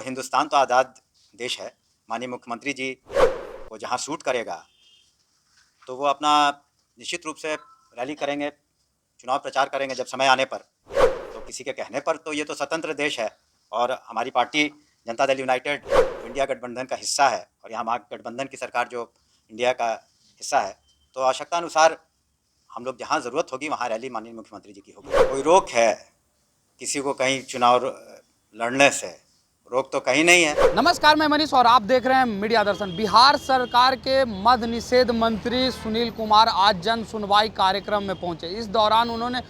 हिंदुस्तान तो आज़ाद देश है। माननीय मुख्यमंत्री जी को जहाँ सूट करेगा तो वो अपना निश्चित रूप से रैली करेंगे, चुनाव प्रचार करेंगे जब समय आने पर। तो किसी के कहने पर तो ये तो स्वतंत्र देश है और हमारी पार्टी जनता दल यूनाइटेड जो इंडिया गठबंधन का हिस्सा है और यहाँ महागठबंधन की सरकार जो इंडिया का हिस्सा है, तो आवश्यकता अनुसार हम लोग जहाँ ज़रूरत होगी वहाँ रैली माननीय मुख्यमंत्री जी की होगी। कोई रोक है किसी को कहीं चुनाव लड़ने से? रोक तो कहीं नहीं है। नमस्कार, मैं मनीष और आप देख रहे हैं मीडिया दर्शन। बिहार सरकार के मद्य निषेध मंत्री सुनील कुमार आज जन सुनवाई कार्यक्रम में पहुंचे। इस दौरान उन्होंने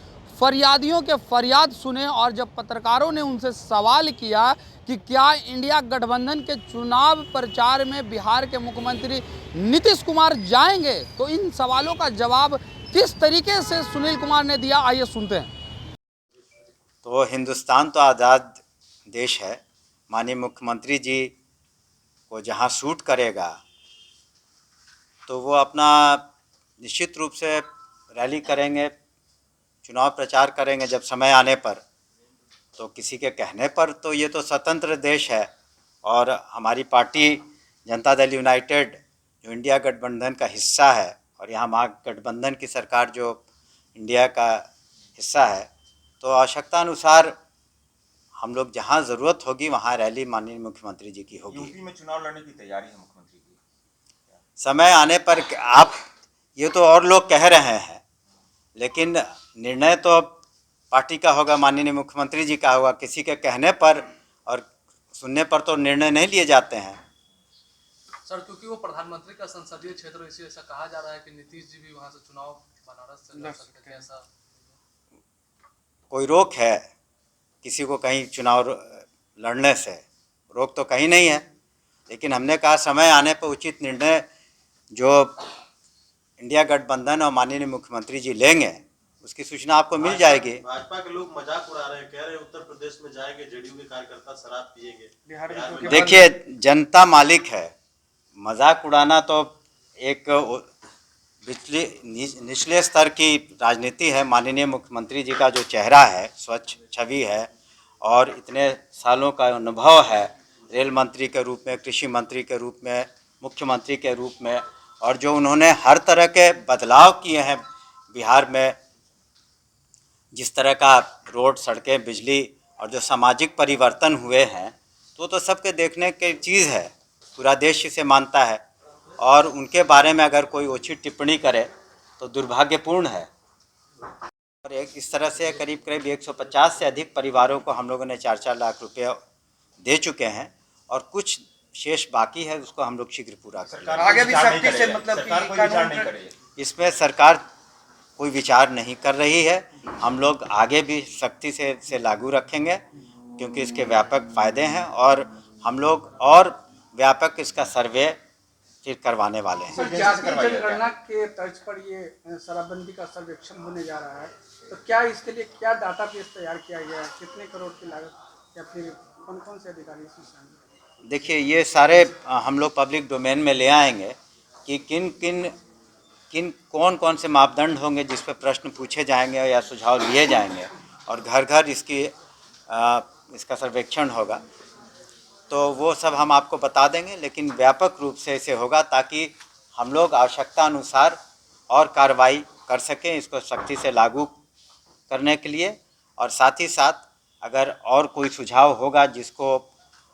फरियादियों के फरियाद सुने और जब पत्रकारों ने उनसे सवाल किया कि क्या इंडिया गठबंधन के चुनाव प्रचार में बिहार के मुख्यमंत्री नीतीश कुमार जाएंगे, तो इन सवालों का जवाब किस तरीके से सुनील कुमार ने दिया, आइए सुनते हैं। तो हिंदुस्तान तो आज़ाद देश है। माननीय मुख्यमंत्री जी को जहाँ सूट करेगा तो वो अपना निश्चित रूप से रैली करेंगे, चुनाव प्रचार करेंगे जब समय आने पर। तो किसी के कहने पर तो ये तो स्वतंत्र देश है और हमारी पार्टी जनता दल यूनाइटेड जो इंडिया गठबंधन का हिस्सा है और यहाँ महागठबंधन की सरकार जो इंडिया का हिस्सा है, तो आवश्यकता अनुसार हम लोग जहाँ ज़रूरत होगी वहाँ रैली माननीय मुख्यमंत्री जी की होगी। यूपी में चुनाव लड़ने की तैयारी है मुख्यमंत्री की? समय आने पर आप ये तो और लोग कह रहे हैं, लेकिन निर्णय तो पार्टी का होगा, माननीय मुख्यमंत्री जी का होगा। किसी के कहने पर और सुनने पर तो निर्णय नहीं लिए जाते हैं। सर, क्योंकि वो प्रधानमंत्री का संसदीय क्षेत्र, इसी ऐसा कहा जा रहा है कि नीतीश जी भी वहां से चुनाव बनारस से लड़ सकते हैं, ऐसा कोई रोक है किसी को कहीं चुनाव लड़ने से? रोक तो कहीं नहीं है, लेकिन हमने कहा समय आने पर उचित निर्णय जो इंडिया गठबंधन और माननीय मुख्यमंत्री जी लेंगे उसकी सूचना आपको मिल जाएगी। भाजपा के लोग मजाक उड़ा रहे हैं, कह रहे हैं उत्तर प्रदेश में जाएंगे जेडीयू के कार्यकर्ता शराब पिएंगे। बिहार में देखिए, जनता मालिक है। मजाक उड़ाना तो एक निचले स्तर की राजनीति है। माननीय मुख्यमंत्री जी का जो चेहरा है, स्वच्छ छवि है और इतने सालों का अनुभव है रेल मंत्री के रूप में, कृषि मंत्री के रूप में, मुख्यमंत्री के रूप में, और जो उन्होंने हर तरह के बदलाव किए हैं बिहार में, जिस तरह का रोड, सड़कें, बिजली और जो सामाजिक परिवर्तन हुए हैं, तो सबके देखने की चीज़ है। पूरा देश इसे मानता है और उनके बारे में अगर कोई उचित टिप्पणी करे तो दुर्भाग्यपूर्ण है। और एक इस तरह से करीब 150 से अधिक परिवारों को हम लोगों ने 4-4 लाख रुपये दे चुके हैं और कुछ शेष बाकी है, उसको हम लोग शीघ्र पूरा करेंगे। आगे भी सख्ती से, मतलब सरकार कोई विचार नहीं करेगी इसमें? सरकार कोई विचार नहीं कर रही है। हम लोग आगे भी सख्ती से लागू रखेंगे क्योंकि इसके व्यापक फ़ायदे हैं और हम लोग और व्यापक इसका सर्वे फिर करवाने वाले हैं। जनगणना के तर्ज पर ये शराबबंदी का सर्वेक्षण होने जा रहा है, तो क्या इसके लिए क्या डाटाबेस तैयार किया गया है? कितने करोड़ की लागत या फिर कौन कौन से अधिकारी इसमें शामिल? देखिए, ये सारे हम लोग पब्लिक डोमेन में ले आएंगे कि कौन कौन से मापदंड होंगे जिस पर प्रश्न पूछे जाएंगे या सुझाव लिए जाएंगे और घर घर इसका सर्वेक्षण होगा। तो वो सब हम आपको बता देंगे, लेकिन व्यापक रूप से इसे होगा ताकि हम लोग आवश्यकता अनुसार और कार्रवाई कर सकें इसको सख्ती से लागू करने के लिए। और साथ ही साथ अगर और कोई सुझाव होगा जिसको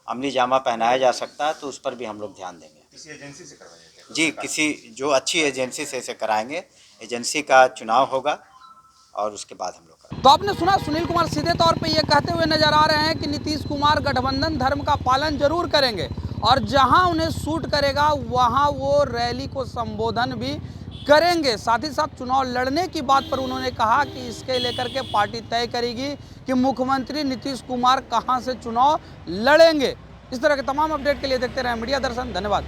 अमली जामा पहनाया जा सकता है तो उस पर भी हम लोग ध्यान देंगे। किसी एजेंसी से करवाइएगा? जी, किसी जो अच्छी एजेंसी से इसे कराएंगे। एजेंसी का चुनाव होगा और उसके बाद हम लोग करेंगे। तो आपने सुना, सुनील कुमार सीधे तौर पे ये कहते हुए नजर आ रहे हैं कि नीतीश कुमार गठबंधन धर्म का पालन जरूर करेंगे और जहां उन्हें सूट करेगा वहां वो रैली को संबोधन भी करेंगे। साथ ही साथ चुनाव लड़ने की बात पर उन्होंने कहा कि इसके लेकर के पार्टी तय करेगी कि मुख्यमंत्री नीतीश कुमार कहां से चुनाव लड़ेंगे। इस तरह के तमाम अपडेट के लिए देखते रहें मीडिया दर्शन। धन्यवाद।